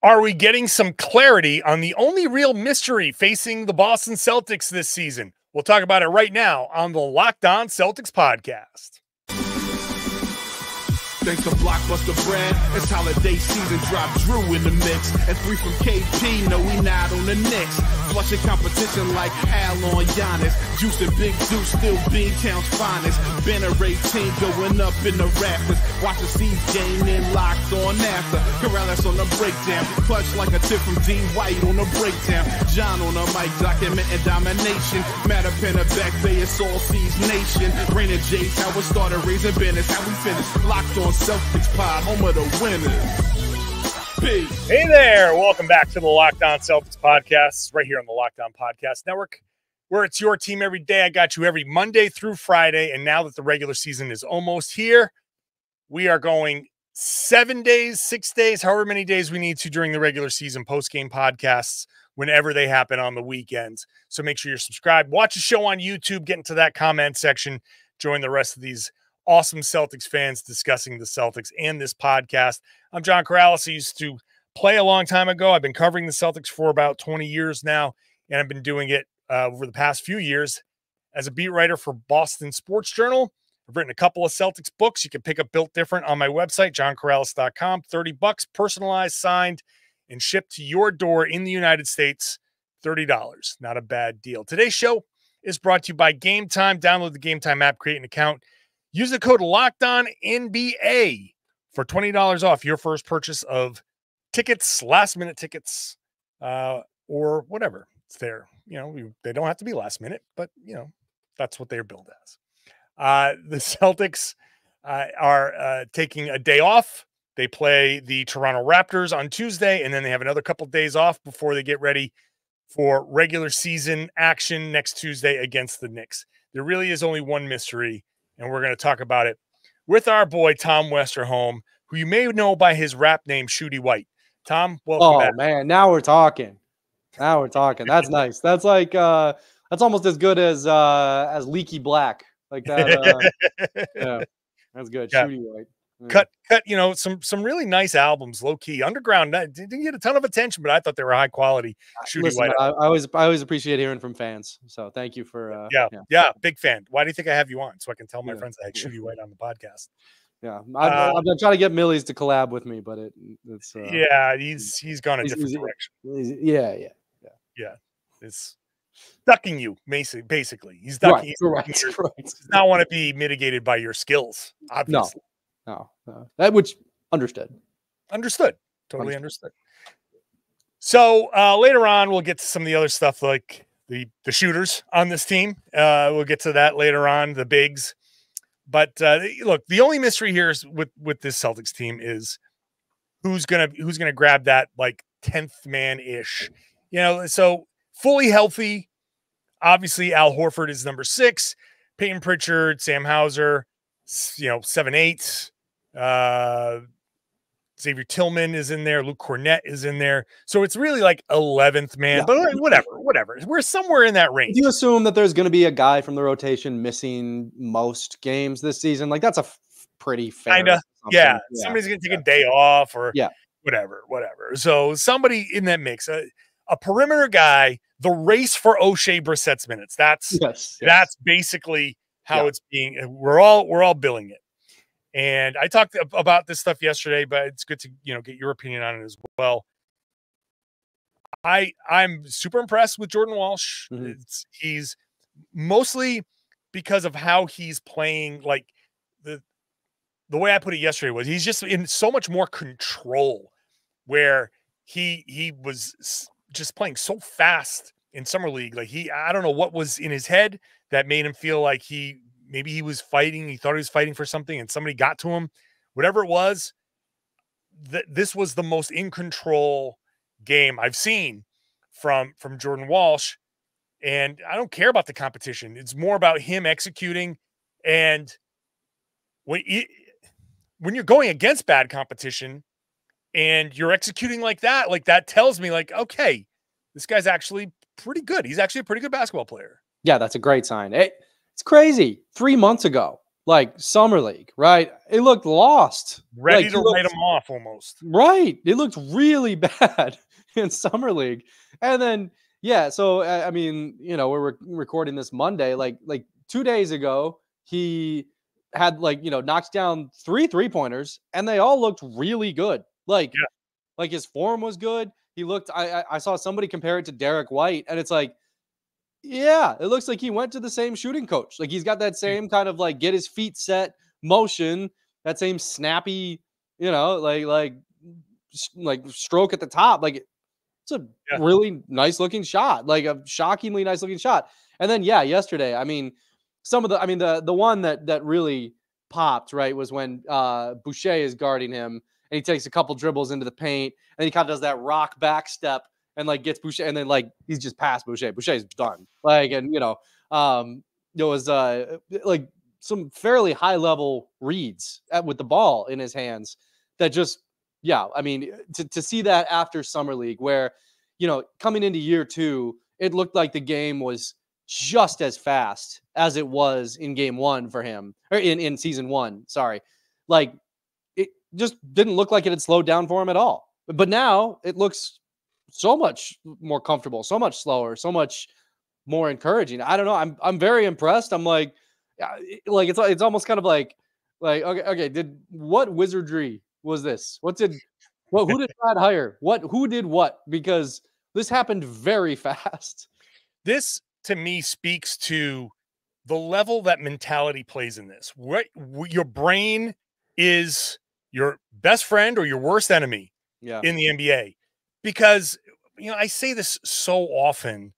Are we getting some clarity on the only real mystery facing the Boston Celtics this season? We'll talk about it right now on the Locked On Celtics podcast. Thanks to Blockbuster brand, it's holiday season. Drop Drew in the mix, and 3 from KP. No, we not on the Knicks. Flushing competition like Al on Giannis. Juice and Big Zeus, still Beantown's finest. Banner 18 going up in the rafters. Watch the C's game in locked on after. Karalis on the breakdown. Clutch like a tip from D. White on the breakdown. John on the mic, documenting domination. Matter pen a back bay, it's all C's nation. Rain and J's, how it started, raising banners, how we finish. Locked on Celtics pod, home of the winners. Big. Hey there, welcome back to the Locked On Celtics podcast, right here on the Locked On Podcast Network, where it's your team every day. I got you every Monday through Friday, and now that the regular season is almost here, we are going 7 days, 6 days, however many days we need to during the regular season, post-game podcasts, whenever they happen on the weekends. So make sure you're subscribed. Watch the show on YouTube, get into that comment section, join the rest of these awesome Celtics fans discussing the Celtics and this podcast. I'm John Karalis. I used to play a long time ago. I've been covering the Celtics for about 20 years now, and I've been doing it over the past few years as a beat writer for Boston Sports Journal. I've written a couple of Celtics books. You can pick up Built Different on my website, johnkaralis.com. $30, personalized, signed, and shipped to your door in the United States. $30. Not a bad deal. Today's show is brought to you by Game Time. Download the Game Time app, create an account. Use the code LOCKEDONNBA for $20 off your first purchase of tickets, last-minute tickets, or whatever. It's there. You know, they don't have to be last minute, but, you know, that's what they're billed as. The Celtics are taking a day off. They play the Toronto Raptors on Tuesday, and then they have another couple days off before they get ready for regular season action next Tuesday against the Knicks. There really is only one mystery, and we're going to talk about it with our boy, Tom Westerholm, who you may know by his rap name, Shooty White. Tom, welcome back. Oh, man, now we're talking. Now we're talking. That's nice. That's like that's almost as good as Leaky Black. Like that. Yeah, that's good. Yeah. Shooty White. Yeah. Cut, you know, some really nice albums, low key. Underground didn't get a ton of attention, but I thought they were high quality. Shooty White. I always appreciate hearing from fans. So thank you for yeah, big fan. Why do you think I have you on? So I can tell my friends I had Shooty White on the podcast. Yeah, I'm trying to get Millies to collab with me, but it's he's gone a different direction. Yeah. It's ducking you, basically. He's ducking. Right. He does not want to be mitigated by your skills. Obviously. No. That which understood. Totally understood. So later on, we'll get to some of the other stuff like the shooters on this team. We'll get to that later on, the bigs. But look, the only mystery here is with this Celtics team is who's gonna grab that like 10th man ish. You know, so fully healthy. Obviously, Al Horford is number 6. Peyton Pritchard, Sam Hauser, 7-8. Xavier Tillman is in there. Luke Cornett is in there. So it's really like 11th man, but whatever. We're somewhere in that range. Do you assume that there's going to be a guy from the rotation missing most games this season? Like that's a pretty fair. Kind of. Yeah. Somebody's going to take a day off or whatever. So somebody in that mix, a perimeter guy, the race for O'Shea Brissett's minutes. That's basically how it's being. We're all billing it. And I talked about this stuff yesterday, but it's good to get your opinion on it as well. I'm super impressed with Jordan Walsh. Mm-hmm. He's mostly because of how he's playing. Like the way I put it yesterday was he's just in so much more control, where he was just playing so fast in summer league. Like I don't know what was in his head that made him feel like maybe he was fighting. He thought he was fighting for something and somebody got to him. Whatever it was, this was the most in control game I've seen from Jordan Walsh. And I don't care about the competition. It's more about him executing. And when you're going against bad competition and you're executing like that tells me like, okay, this guy's actually pretty good. He's actually a pretty good basketball player. Yeah, that's a great sign. It's crazy. 3 months ago, like summer league, right? It looked lost, ready like, to write them off almost. Right, it looked really bad in summer league, and then yeah. So I mean, we're recording this Monday. Like 2 days ago, he had knocked down 3 3-pointers, and they all looked really good. Like his form was good. He looked. I saw somebody compare it to Derrick White, and it's like, yeah, it looks like he went to the same shooting coach. Like he's got that same kind of like get his feet set motion, that same snappy, like stroke at the top. Like it's a really nice looking shot, like a shockingly nice looking shot. And then yesterday, I mean, the one that really popped, right, was when Boucher is guarding him and he takes a couple dribbles into the paint and he kind of does that rock back step and like gets Boucher, and then like he's just past Boucher. Boucher's done. Like, and it was like some fairly high level reads with the ball in his hands that just, I mean, to see that after summer league where, coming into year 2, it looked like the game was just as fast as it was in game 1 for him, or in season 1. Sorry. Like it just didn't look like it had slowed down for him at all. But now it looks so much more comfortable, so much slower, so much more encouraging. I don't know. I'm very impressed. I'm like it's almost kind of like okay, what wizardry was this? Who did Brad hire? Who did what? Because this happened very fast. This to me speaks to the level that mentality plays in this. What your brain is your best friend or your worst enemy in the NBA. Because, I say this so often.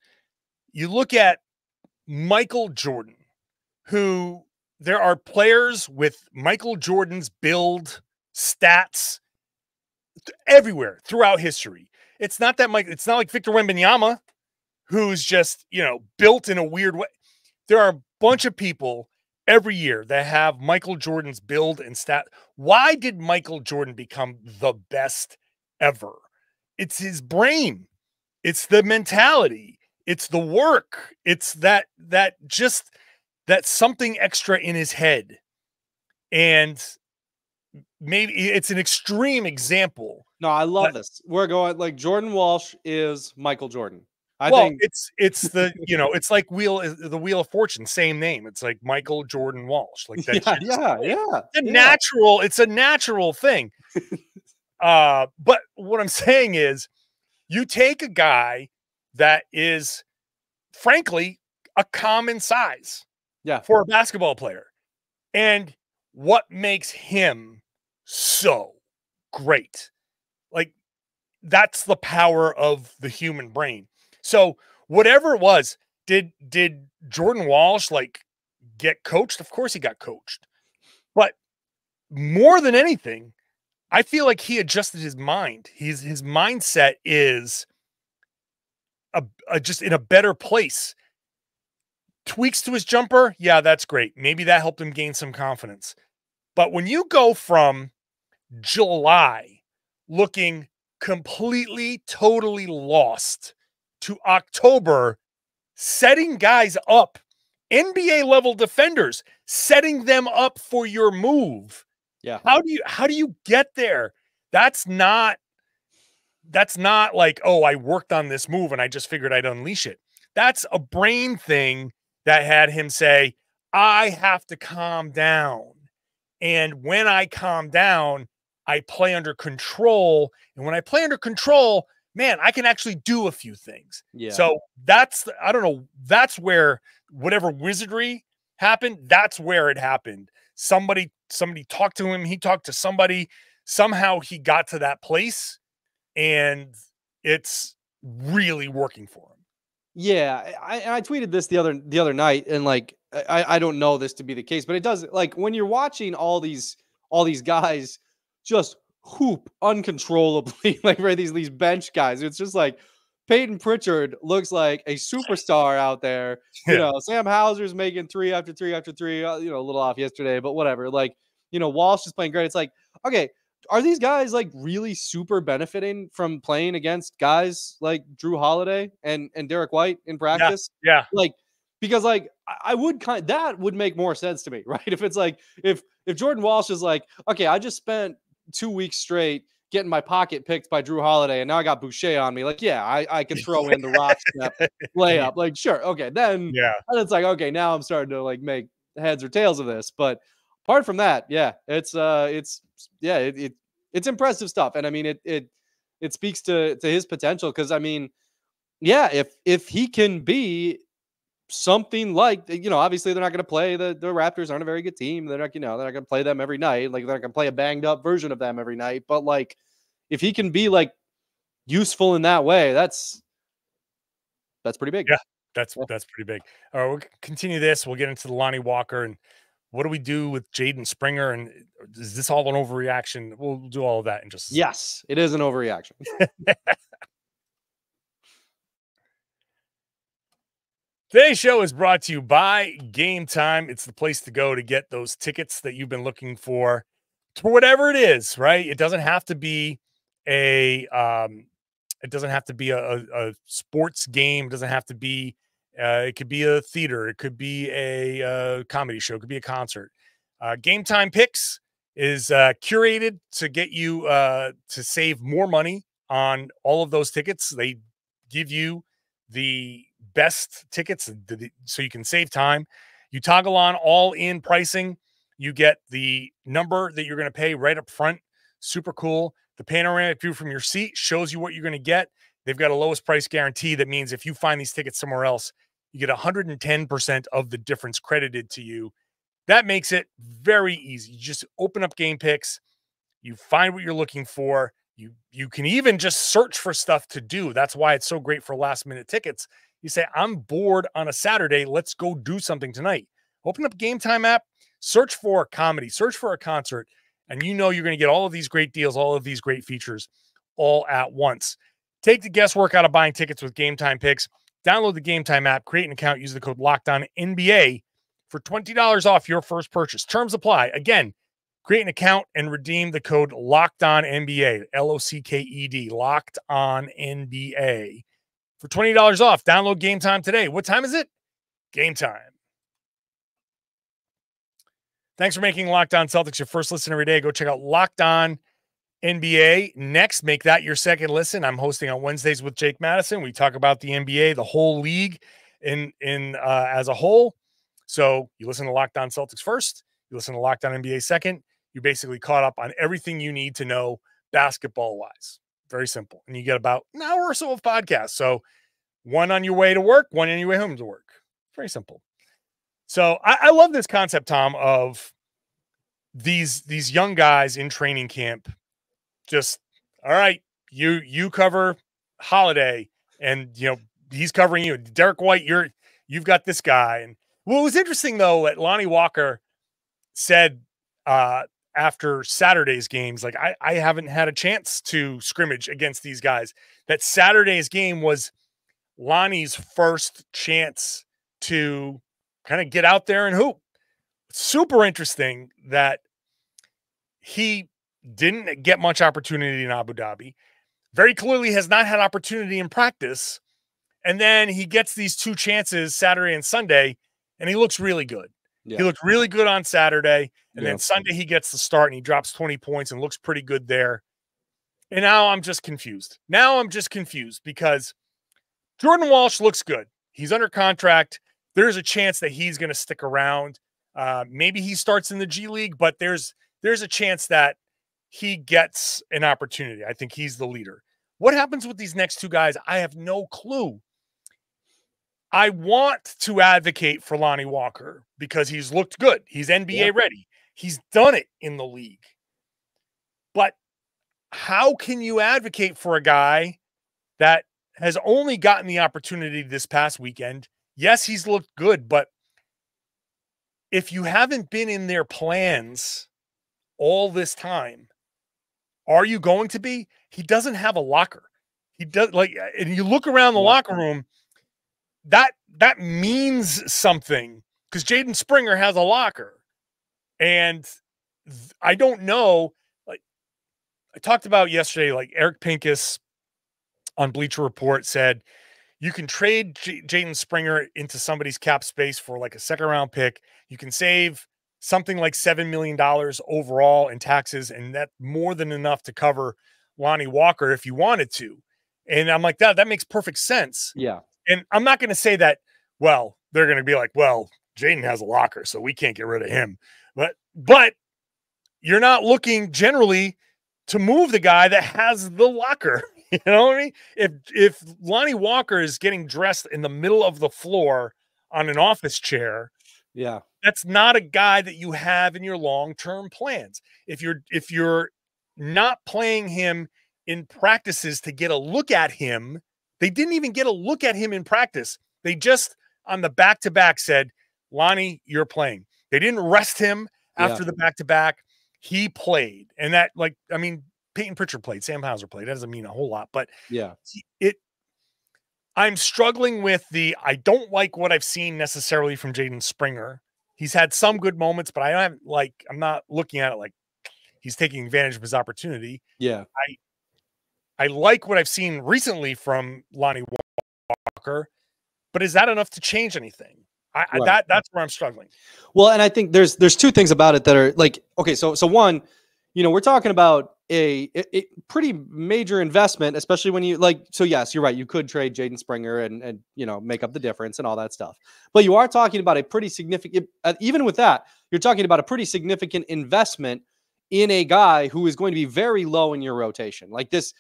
You look at Michael Jordan, who there are players with Michael Jordan's build, stats everywhere throughout history. It's not like Victor Wembanyama, who's just, built in a weird way. There are a bunch of people every year that have Michael Jordan's build and stat. Why did Michael Jordan become the best ever? It's his brain. It's the mentality. It's the work. It's that something extra in his head. And maybe it's an extreme example. No, I love this. We're going like Jordan Walsh is Michael Jordan. I think it's the, it's like the Wheel of Fortune, same name. It's like Michael Jordan Walsh. Like that. It's a natural thing. But what I'm saying is you take a guy that is frankly a common size for a basketball player. And what makes him so great? Like that's the power of the human brain. So whatever it was, did Jordan Walsh like get coached? Of course he got coached. But more than anything, I feel like he adjusted his mind. His mindset is just in a better place. Tweaks to his jumper. Yeah, that's great. Maybe that helped him gain some confidence. But when you go from July looking completely, totally lost to October, setting guys up, NBA level defenders, setting them up for your move. Yeah. How do you get there? That's not like, oh, I worked on this move and I just figured I'd unleash it. That's a brain thing that had him say, I have to calm down. And when I calm down, I play under control. And when I play under control, man, I can actually do a few things. Yeah. So I don't know. That's where whatever wizardry happened, that's where it happened. Somebody talked to him. He talked to somebody. Somehow he got to that place and it's really working for him. Yeah. I tweeted this the other night, and like, I don't know this to be the case, but it does, like, when you're watching all these guys just hoop uncontrollably, like, right, these bench guys, it's just like Peyton Pritchard looks like a superstar out there. Sam Hauser's making 3 after 3 after 3, a little off yesterday, but whatever. Like, Walsh is playing great. It's like, okay, are these guys like really super benefiting from playing against guys like Drew Holiday and Derrick White in practice? Yeah. Like, because like I would that would make more sense to me, right? If it's like if Jordan Walsh is like, okay, I just spent 2 weeks straight getting my pocket picked by Drew Holiday, and now I got Boucher on me. Like, yeah, I can throw in the rock step layup. Like, sure, okay, then it's like, okay, now I'm starting to like make heads or tails of this. But apart from that, yeah, it's impressive stuff, and I mean it speaks to his potential because I mean, yeah, if he can be something like, obviously they're not going to play the Raptors aren't a very good team. They're not going to play them every night. Like they're not going to play a banged up version of them every night. But like, if he can be like useful in that way, that's pretty big. Yeah, that's pretty big. All right, we'll continue this. We'll get into the Lonnie Walker and what do we do with Jaden Springer? And is this all an overreaction? We'll do all of that in just a second. Yes, it is an overreaction. Today's show is brought to you by Game Time. It's the place to go to get those tickets that you've been looking for whatever it is, right? It doesn't have to be a sports game. It doesn't have to be it could be a theater, it could be a comedy show, it could be a concert. Game Time Picks is curated to get you to save more money on all of those tickets. They give you the best tickets so you can save time. You toggle on all in pricing. You get the number that you're going to pay right up front. Super cool. The panoramic view from your seat shows you what you're going to get. They've got a lowest price guarantee. That means if you find these tickets somewhere else, you get 110% of the difference credited to you. That makes it very easy. You just open up Game Picks. You find what you're looking for. You can even just search for stuff to do. That's why it's so great for last minute tickets. You say, I'm bored on a Saturday. Let's go do something tonight. Open up Game Time app, search for a comedy, search for a concert, and you're going to get all of these great deals, all of these great features all at once. Take the guesswork out of buying tickets with Game Time Picks. Download the Game Time app, create an account, use the code LOCKEDONNBA for $20 off your first purchase. Terms apply. Again, create an account and redeem the code LOCKEDONNBA, LOCKED, LOCKEDONNBA. For $20 off, download Game Time today. What time is it? Game time. Thanks for making Locked On Celtics your first listen every day. Go check out Locked On NBA. Next, make that your second listen. I'm hosting on Wednesdays with Jake Madison. We talk about the NBA, the whole league in as a whole. So you listen to Locked On Celtics first. You listen to Locked On NBA second. You're basically caught up on everything you need to know basketball-wise. Very simple. And you get about an hour or so of podcasts. So one on your way to work, one on your way home to work. Very simple. So I love this concept, Tom, of these young guys in training camp. Just, all right, you cover Holiday and, he's covering you. Derrick White, you've got this guy. And what was interesting, though, that Lonnie Walker said after Saturday's games, like I haven't had a chance to scrimmage against these guys. That Saturday's game was Lonnie's first chance to kind of get out there and hoop. Super interesting that he didn't get much opportunity in Abu Dhabi. Very clearly has not had opportunity in practice. And then he gets these two chances Saturday and Sunday, and he looks really good. Yeah. He looked really good on Saturday, and then Sunday he gets the start and he drops 20 points and looks pretty good there. And now I'm just confused. Because Jordan Walsh looks good. He's under contract. There's a chance that he's going to stick around. Maybe he starts in the G League, but there's a chance that he gets an opportunity. I think he's the leader. What happens with these next two guys? I have no clue. I want to advocate for Lonnie Walker because he's looked good. He's NBA ready. He's done it in the league. But how can you advocate for a guy that has only gotten the opportunity this past weekend? Yes, he's looked good, but if you haven't been in their plans all this time, are you going to be? He doesn't have a locker. He does, and you look around the locker room, that means something because Jaden Springer has a locker. And I don't know, I talked about yesterday, Eric Pincus on Bleacher Report said, you can trade Jaden Springer into somebody's cap space for like a second-round pick. You can save something like $7 million overall in taxes, and that's more than enough to cover Lonnie Walker if you wanted to. And I'm like, that makes perfect sense. Yeah. And I'm not going to say that, well, they're going to be like, well, Jaden has a locker, so we can't get rid of him. But you're not looking generally to move the guy that has the locker. You know what I mean? If Lonnie Walker is getting dressed in the middle of the floor on an office chair, yeah, that's not a guy that you have in your long-term plans. If you're not playing him in practices to get a look at him, they didn't even get a look at him in practice. They just on the back-to-back said, Lonnie, you're playing. They didn't rest him after the back-to-back. He played. And that, like, I mean, Peyton Pritchard played, Sam Hauser played. That doesn't mean a whole lot, but I'm struggling with I don't like what I've seen necessarily from Jaden Springer. He's had some good moments, but I'm not looking at it like he's taking advantage of his opportunity. Yeah. I like what I've seen recently from Lonnie Walker, but is that enough to change anything? That's where I'm struggling. Well, and I think there's two things about it that are like, okay, so one, we're talking about a pretty major investment, especially when you so yes, you're right. You could trade Jaden Springer and make up the difference and all that stuff. But you are talking about a pretty significant, even with that, you're talking about a pretty significant investment in a guy who is going to be very low in your rotation. Like this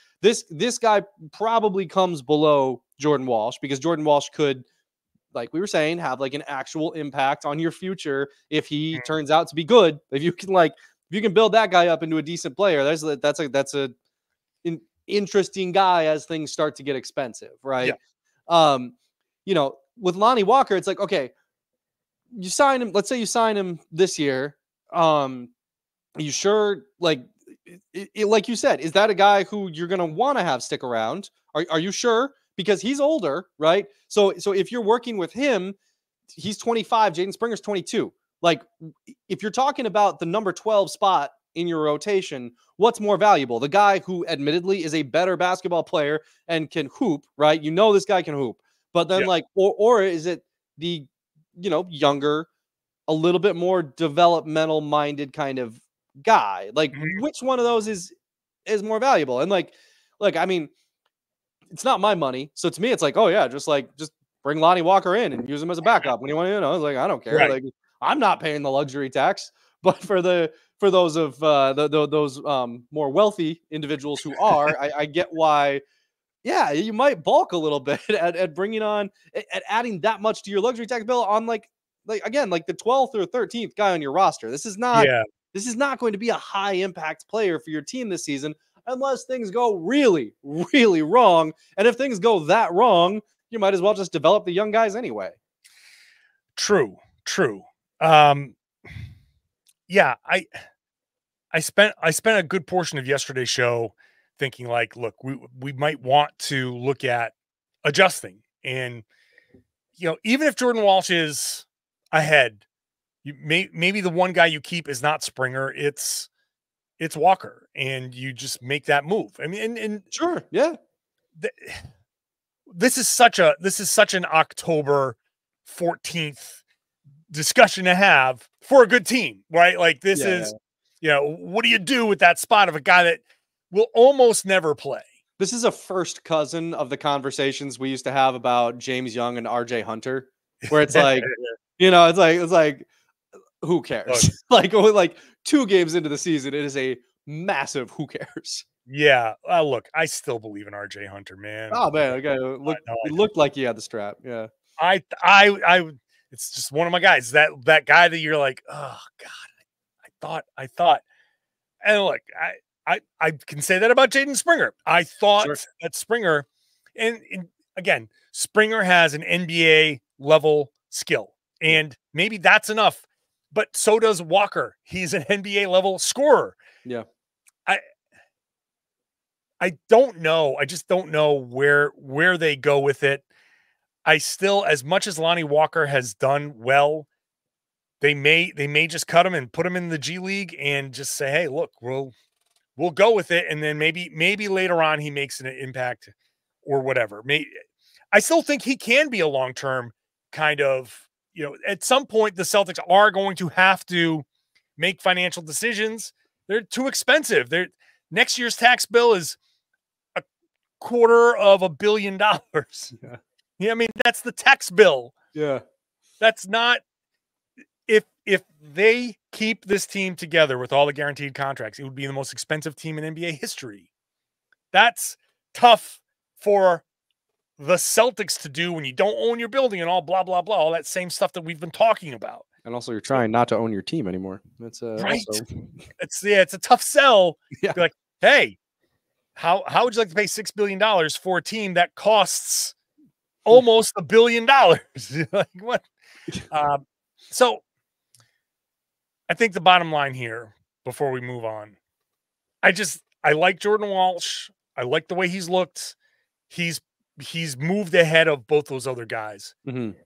guy probably comes below Jordan Walsh, because Jordan Walsh could, like we were saying, have like an actual impact on your future if he turns out to be good. If you can build that guy up into a decent player, that's an interesting guy as things start to get expensive, right? Yeah. With Lonnie Walker, it's like, okay, you sign him. Let's say you sign him this year. Are you sure? Like you said, is that a guy who you're going to want to have stick around? Are you sure? Because he's older, right? So if you're working with him, he's 25. Jaden Springer's 22. Like, if you're talking about the number 12 spot in your rotation, what's more valuable? The guy who admittedly is a better basketball player and can hoop, right? This guy can hoop. But then or is it the, younger, a little bit more developmental minded kind of guy? Like, which one of those is more valuable? And I mean, it's not my money. So to me, it's like, oh yeah, just bring Lonnie Walker in and use him as a backup when you want to, like, I don't care. Right. Like, I'm not paying the luxury tax, but for those of those more wealthy individuals who are, I get why. Yeah, you might bulk a little bit at bringing on, at adding that much to your luxury tax bill on like the 12th or 13th guy on your roster. This is not going to be a high impact player for your team this season unless things go really, really wrong. And if things go that wrong, you might as well just develop the young guys anyway. True. Yeah, I spent a good portion of yesterday's show thinking, like, look, we might want to look at adjusting, and even if Jordan Walsh is ahead, maybe the one guy you keep is not Springer, it's Walker, and you just make that move. I mean, and sure, yeah. This is such an October 14th discussion to have for a good team, right? Like, this is, what do you do with that spot of a guy that will almost never play? This is a first cousin of the conversations we used to have about James Young and RJ Hunter, where it's like, it's like, who cares? Like 2 games into the season, it is a massive who cares. Yeah. Look, I still believe in RJ Hunter, man. Oh man, okay. It looked like he had the strap. Yeah. I it's just one of my guys. That guy that you're like, oh God, I thought. And look, I can say that about Jaden Springer. I thought that Springer, and again, Springer has an NBA level skill, and maybe that's enough. But so does Walker. He's an NBA level scorer. Yeah. I don't know. I just don't know where they go with it. I still, as much as Lonnie Walker has done well, they may just cut him and put him in the G League and just say, hey, look, we'll go with it. And then maybe later on he makes an impact or whatever. I still think he can be a long-term kind of, at some point the Celtics are going to have to make financial decisions. They're too expensive. Next year's tax bill is $250 million. Yeah. I mean, that's the tax bill. Yeah. That's not, if they keep this team together with all the guaranteed contracts, it would be the most expensive team in NBA history. That's tough for the Celtics to do when you don't own your building and all blah, blah, blah, all that same stuff that we've been talking about. And also you're trying not to own your team anymore. That's right. Also... It's a tough sell. Yeah. Be like, hey, how would you like to pay $6 billion for a team that costs almost $1 billion? Like what? So I think the bottom line here, before we move on, I like Jordan Walsh. I like the way he's looked. He's moved ahead of both those other guys. Mm-hmm.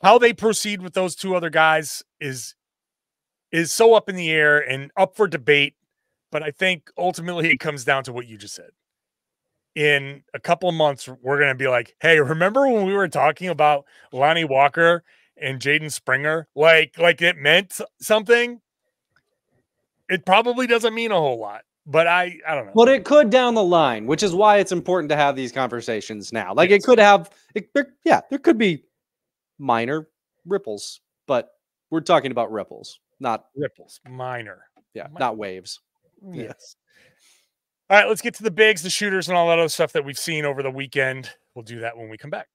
How they proceed with those two other guys is so up in the air and up for debate. But I think ultimately it comes down to what you just said. In a couple of months, we're going to be like, hey, remember when we were talking about Lonnie Walker and Jaden Springer? Like it meant something. It probably doesn't mean a whole lot, but I don't know. But it could down the line, which is why it's important to have these conversations now. Like yes. There could be minor ripples, but we're talking about ripples, not ripples. Minor. Yeah, not waves. Yes. All right, let's get to the bigs, the shooters, and all that other stuff that we've seen over the weekend. We'll do that when we come back.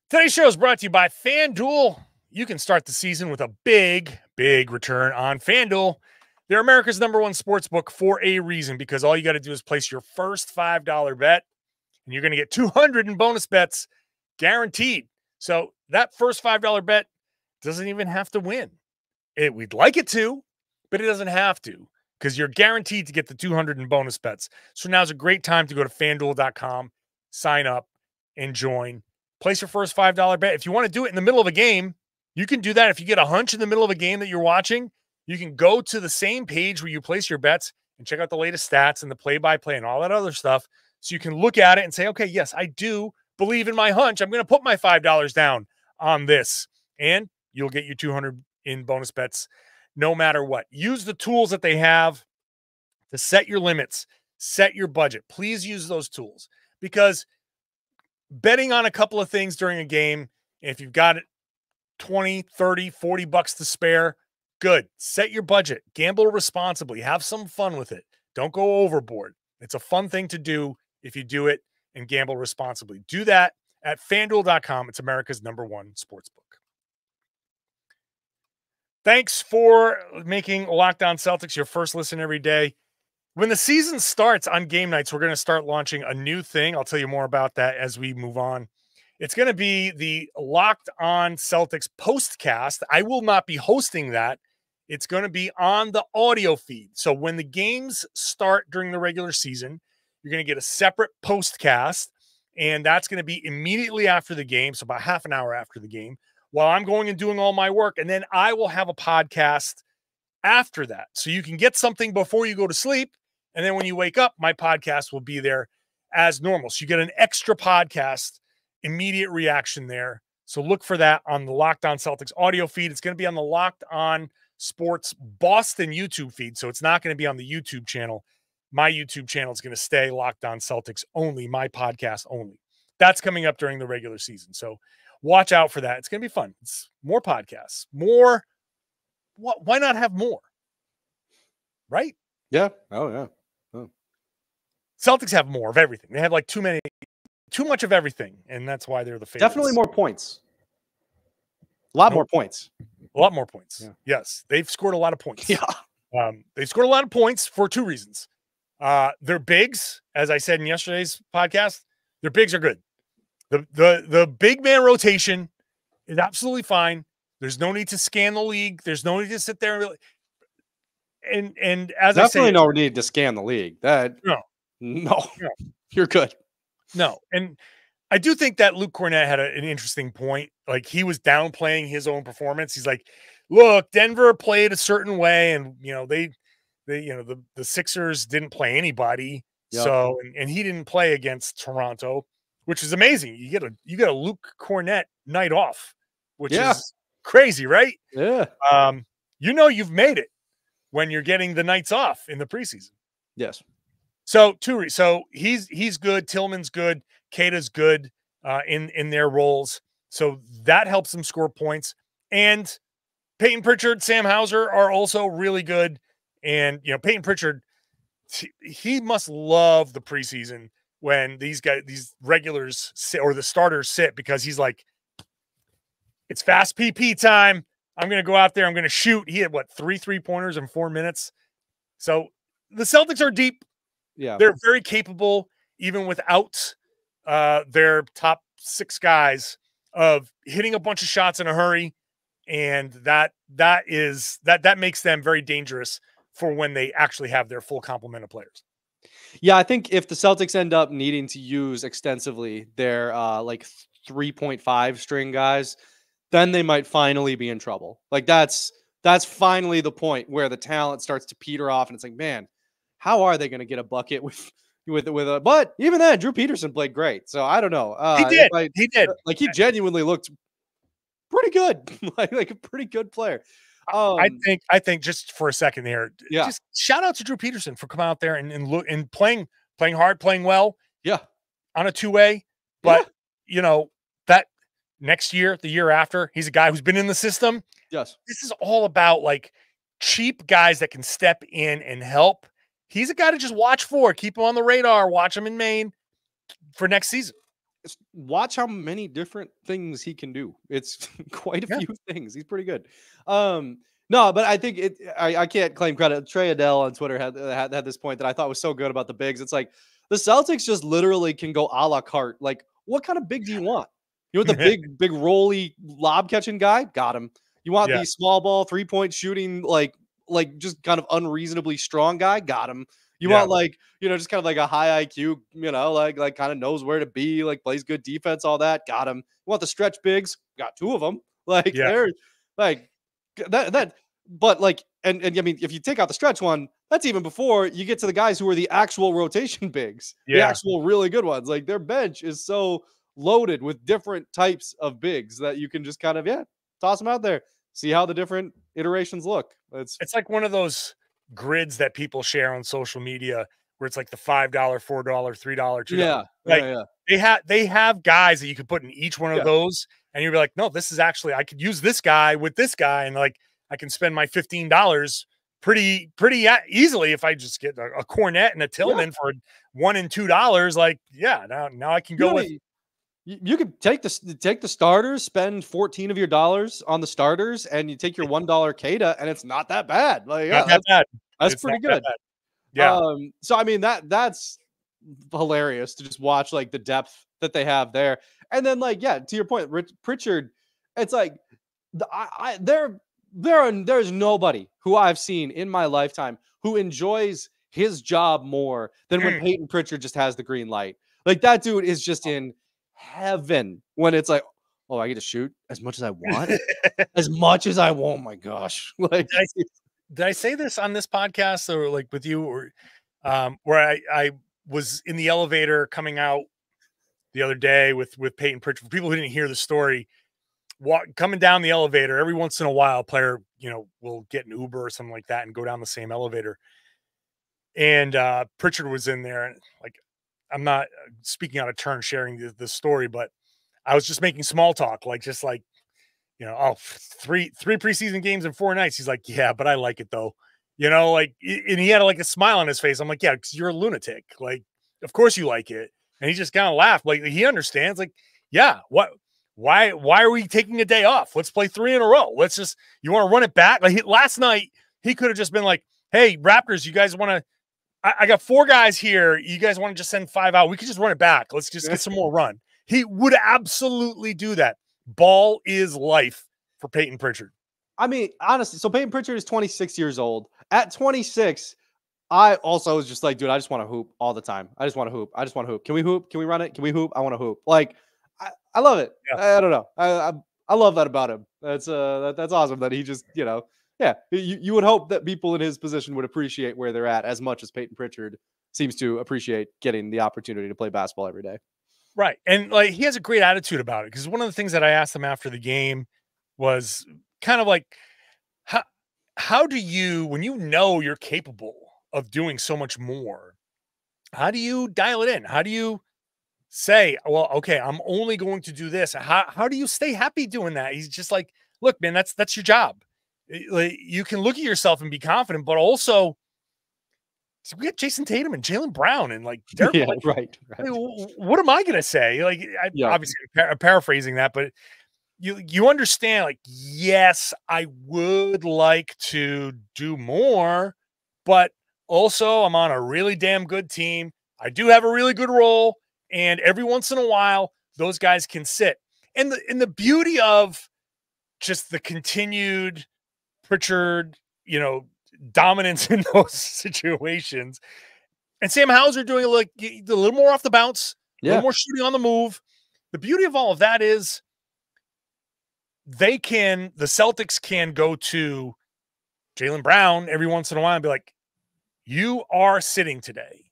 Today's show is brought to you by FanDuel. You can start the season with a big, big return on FanDuel. They're America's #1 sportsbook for a reason, because all you got to do is place your first $5 bet, and you're going to get 200 in bonus bets guaranteed. So that first $5 bet doesn't even have to win. We'd like it to, but it doesn't have to, because you're guaranteed to get the 200 in bonus bets. So now's a great time to go to FanDuel.com, sign up, and join. Place your first $5 bet. If you want to do it in the middle of a game, you can do that. If you get a hunch in the middle of a game that you're watching, you can go to the same page where you place your bets and check out the latest stats and the play-by-play and all that other stuff. So you can look at it and say, okay, yes, I do believe in my hunch. I'm going to put my $5 down on this. And you'll get your 200 in bonus bets no matter what. Use the tools that they have to set your limits, set your budget. Please use those tools, because betting on a couple of things during a game, if you've got it 20, 30, 40 bucks to spare, good. Set your budget. Gamble responsibly. Have some fun with it. Don't go overboard. It's a fun thing to do if you do it and gamble responsibly. Do that at FanDuel.com. It's America's #1 sportsbook. Thanks for making Locked On Celtics your first listen every day. When the season starts on game nights, we're going to start launching a new thing. I'll tell you more about that as we move on. It's going to be the Locked On Celtics postcast. I will not be hosting that. It's going to be on the audio feed. So when the games start during the regular season, you're going to get a separate postcast, and that's going to be immediately after the game, so about half an hour after the game, while I'm going and doing all my work. And then I will have a podcast after that. So you can get something before you go to sleep. And then when you wake up, my podcast will be there as normal. So you get an extra podcast, immediate reaction there. So look for that on the Locked On Celtics audio feed. It's going to be on the Locked On Sports Boston YouTube feed. So it's not going to be on the YouTube channel. My YouTube channel is going to stay Locked On Celtics only, my podcast only. That's coming up during the regular season. So watch out for that. It's going to be fun. It's more podcasts, more. Why not have more? Right? Yeah. Oh, yeah. Oh. Celtics have more of everything. They have like too much of everything, and that's why they're the favorites. Definitely more points. A lot more points. A lot more points. Yeah. Yes, they've scored a lot of points. Yeah. They scored a lot of points for two reasons. Their bigs, as I said in yesterday's podcast, their bigs are good. The big man rotation is absolutely fine. There's no need to scan the league. There's no need to sit there and as definitely I say, no need to scan the league. No, you're good. No, and I do think that Luke Cornett had an interesting point. Like, he was downplaying his own performance. He's like, "Look, Denver played a certain way, and the Sixers didn't play anybody, Yep. So, and he didn't play against Toronto, which is amazing. You get a Luke Cornett night off, which is crazy, right? Yeah. You've made it when you're getting the nights off in the preseason. Yes. So he's good. Tillman's good. Kata's good in their roles. So that helps them score points. And Peyton Pritchard, Sam Hauser are also really good. And Peyton Pritchard, he must love the preseason when these regulars sit or the starters sit, because he's like, it's fast PP time. I'm going to go out there. I'm going to shoot. He had 3 3-pointers in 4 minutes. So the Celtics are deep. Yeah. They're very capable, even without their top 6 guys, of hitting a bunch of shots in a hurry. And that makes them very dangerous for when they actually have their full complement of players. Yeah, I think if the Celtics end up needing to use extensively their 3.5 string guys, then they might finally be in trouble. Like that's finally the point where the talent starts to peter off, and it's like, man, how are they going to get a bucket with a? But even then, Drew Peterson played great, so I don't know. He did. Like he genuinely looked pretty good, like a pretty good player. I think just for a second there, just shout out to Drew Peterson for coming out there and look and playing hard, playing well. Yeah, on a 2-way, but that next year, the year after, he's a guy who's been in the system. Yes, this is all about like cheap guys that can step in and help. He's a guy to just watch for, keep him on the radar, watch him in Maine for next season. Watch how many different things he can do. It's quite a few things. He's pretty good. No, but I think I can't claim credit. Trey Adele on Twitter had this point that I thought was so good about the bigs. It's like the Celtics just literally can go a la carte. Like, what kind of big do you want? You want the big rolly lob catching guy? Got him. You want the small ball 3-point shooting, like just kind of unreasonably strong guy? Got him. You want just kind of like a high IQ, like kind of knows where to be, like plays good defense, all that. Got him. You want the stretch bigs? Got 2 of them. They're like that. But and I mean, if you take out the stretch one, that's even before you get to the guys who are the actual rotation bigs, the actual really good ones. Like their bench is so loaded with different types of bigs that you can just kind of toss them out there, see how the different iterations look. It's like one of those grids that people share on social media where it's like the $5, $4, $3, $2. They have guys that you could put in each one of those, and you'd be like, no, this is actually, I could use this guy with this guy, and like I can spend my $15 pretty easily if I just get a Cornett and a Tillman for $1 and $2. Like, now I can go with. You could take the starters, spend 14 of your dollars on the starters, and you take your $1 Kata, and it's not that bad. Like, not that bad. That's pretty good. Yeah. So I mean that's hilarious to just watch like the depth that they have there, and then to your point, Pritchard, it's like there's nobody who I've seen in my lifetime who enjoys his job more than when Peyton Pritchard just has the green light. Like that dude is just in heaven when it's like, oh, I get to shoot as much as I want, as much as I want. Oh my gosh! Like, did I say this on this podcast or like with you, or where I was in the elevator coming out the other day with Peyton Pritchard? For people who didn't hear the story, coming down the elevator, every once in a while, a player will get an Uber or something like that and go down the same elevator. And Pritchard was in there, and like, I'm not speaking out of turn sharing the story, but I was just making small talk, three preseason games in 4 nights. He's like, yeah, but I like it though. And he had like a smile on his face. I'm like, yeah, because you're a lunatic. Like, of course you like it. And he just kind of laughed. Like, he understands. Like, yeah, why are we taking a day off? Let's play 3 in a row. You want to run it back? Like last night, he could have just been like, hey, Raptors, you guys want to, I got 4 guys here. You guys want to just send 5 out? We could just run it back. Let's just get some more run. He would absolutely do that. Ball is life for Peyton Pritchard. I mean, honestly, so Peyton Pritchard is 26 years old. At 26, I also was just like, dude, I just want to hoop all the time. I just want to hoop. I just want to hoop. Can we hoop? Can we run it? Can we hoop? I want to hoop. Like, I love it. Yeah. I don't know. I love that about him. That's awesome that he just, you would hope that people in his position would appreciate where they're at as much as Peyton Pritchard seems to appreciate getting the opportunity to play basketball every day. Right. And like, he has a great attitude about it, because one of the things that I asked him after the game was kind of like, how do you, when you know you're capable of doing so much more, how do you dial it in? How do you say, well, okay, I'm only going to do this? How do you stay happy doing that? He's just like, look, man, that's your job. Like, you can look at yourself and be confident, but also we got Jayson Tatum and Jaylen Brown and like Derrick Yeah, White. right. What am I gonna say? Like, obviously paraphrasing that, but you understand, like, yes, I would like to do more, but also I'm on a really damn good team. I do have a really good role, and every once in a while, those guys can sit. And the beauty of just the continued Pritchard, dominance in those situations, and Sam Hauser doing like a little more off the bounce, a little more shooting on the move. The beauty of all of that is the Celtics can go to Jaylen Brown every once in a while and be like, you are sitting today,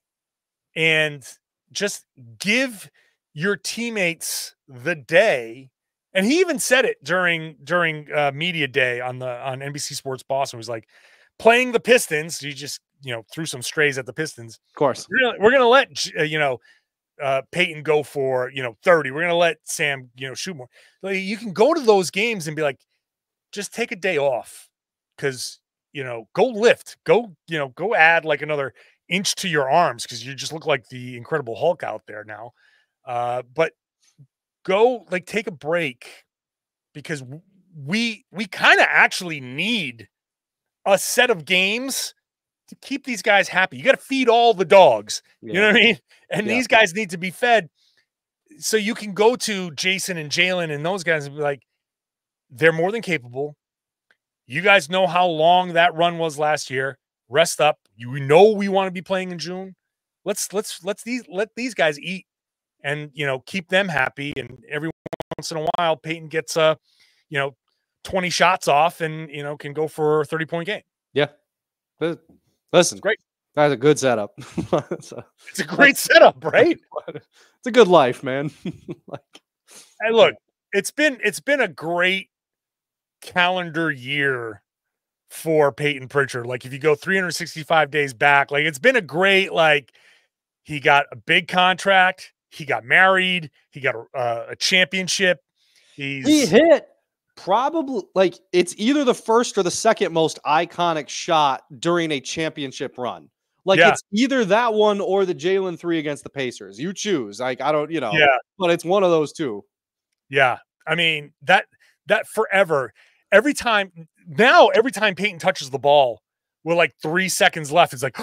and just give your teammates the day. And he even said it during media day on NBC Sports Boston. He was like, playing the Pistons, you just threw some strays at the Pistons. Of course, we're gonna let Peyton go for 30. We're gonna let Sam shoot more. Like, you can go to those games and be like, just take a day off, because go lift, go add like another inch to your arms, because you just look like the Incredible Hulk out there now. But go, like, take a break, because we kind of actually need a set of games to keep these guys happy. You got to feed all the dogs. You know what I mean? And these guys need to be fed. So you can go to Jayson and Jaylen and those guys and be like, they're more than capable. You guys know how long that run was last year. Rest up. We want to be playing in June. Let these guys eat, and keep them happy. And every once in a while, Peyton gets 20 shots off and can go for a 30-point game. Yeah. Listen, it's great. That's a good setup. It's a great setup, right? It's a good life, man. Hey, look, it's been a great calendar year for Peyton Pritchard. Like, if you go 365 days back, like, it's been a great, like, he got a big contract, he got married, he got a championship. He hit probably, like, it's either the first or the second most iconic shot during a championship run. Like, it's either that one or the Jaylen 3 against the Pacers. You choose. Like, I don't, but it's one of those two. Yeah. I mean, that forever, every time Peyton touches the ball with like 3 seconds left, it's like,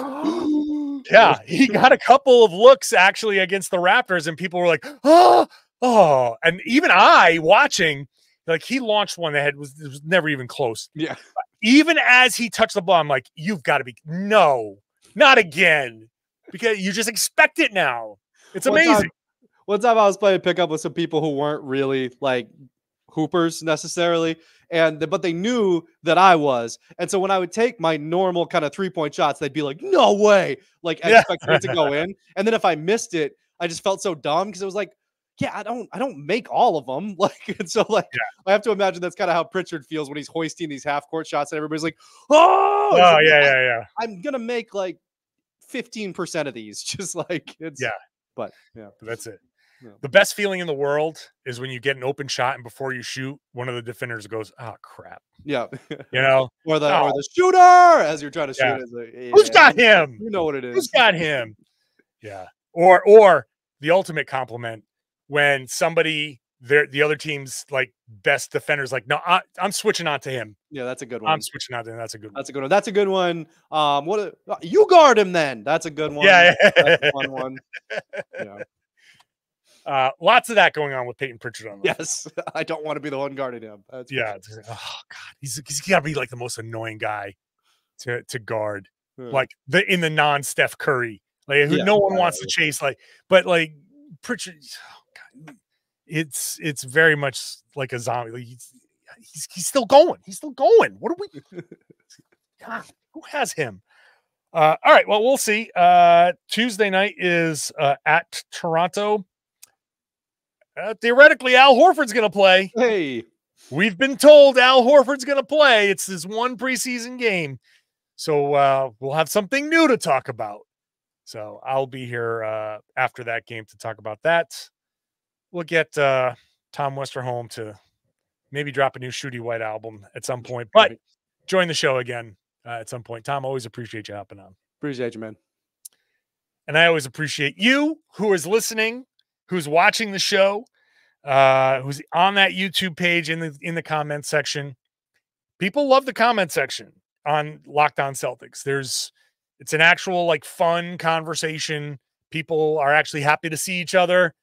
yeah, he got a couple of looks actually against the Raptors, and people were like, oh, and even I watching, like, he launched one that was never even close. Yeah. Even as he touched the ball, I'm like, you've got to be, no, not again, because you just expect it now. It's amazing. One time I was playing pickup with some people who weren't really like hoopers necessarily, but they knew that I was. And so when I would take my normal kind of 3-point shots, they'd be like, no way, like, expecting it to go in. And then if I missed it, I just felt so dumb, because it was like, yeah, I don't make all of them. Like, and so, like, I have to imagine that's kind of how Pritchard feels when he's hoisting these half-court shots and everybody's like, oh, like, yeah. I'm gonna make like 15% of these, just like, it's but that's it. Yeah. The best feeling in the world is when you get an open shot, and before you shoot, one of the defenders goes, oh crap. Yeah. Or the shooter as you're trying to shoot. Is like, who's got him? You know what it is. Who's got him? Yeah. Or the ultimate compliment, when somebody, the other team's like best defenders, like, no, I'm switching on to him. Yeah, that's a good one. I'm switching on to him. That's a good one. That's a good one. You guard him then. That's a good one. Yeah. That's a fun one. Yeah. Lots of that going on with Peyton Pritchard on. Yes, I don't want to be the one guarding him. Oh God, he's got to be like the most annoying guy to guard, like in the non-Steph Curry, like, who no one wants to chase, like, but like Pritchard. It's very much like a zombie. Like, he's still going. He's still going. What are we? God, who has him? All right. Well, we'll see. Tuesday night is at Toronto. Theoretically, Al Horford's going to play. Hey, we've been told Al Horford's going to play. It's this one preseason game. So we'll have something new to talk about. So I'll be here after that game to talk about that. We'll get Tom Westerholm to maybe drop a new Shooty White album at some point, but join the show again at some point. Tom, always appreciate you hopping on. Appreciate you, man. And I always appreciate you who is listening, who's watching the show, who's on that YouTube page in the comment section. People love the comment section on Locked On Celtics. It's an actual like fun conversation. People are actually happy to see each other.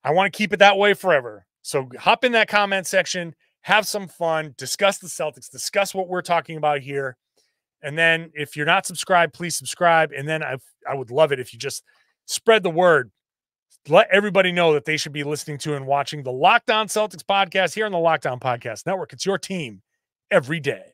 I want to keep it that way forever. So hop in that comment section, have some fun, discuss the Celtics, discuss what we're talking about here. And then if you're not subscribed, please subscribe. And then I would love it if you just spread the word. Let everybody know that they should be listening to and watching the Locked On Celtics podcast here on the Locked On Podcast Network. It's your team every day.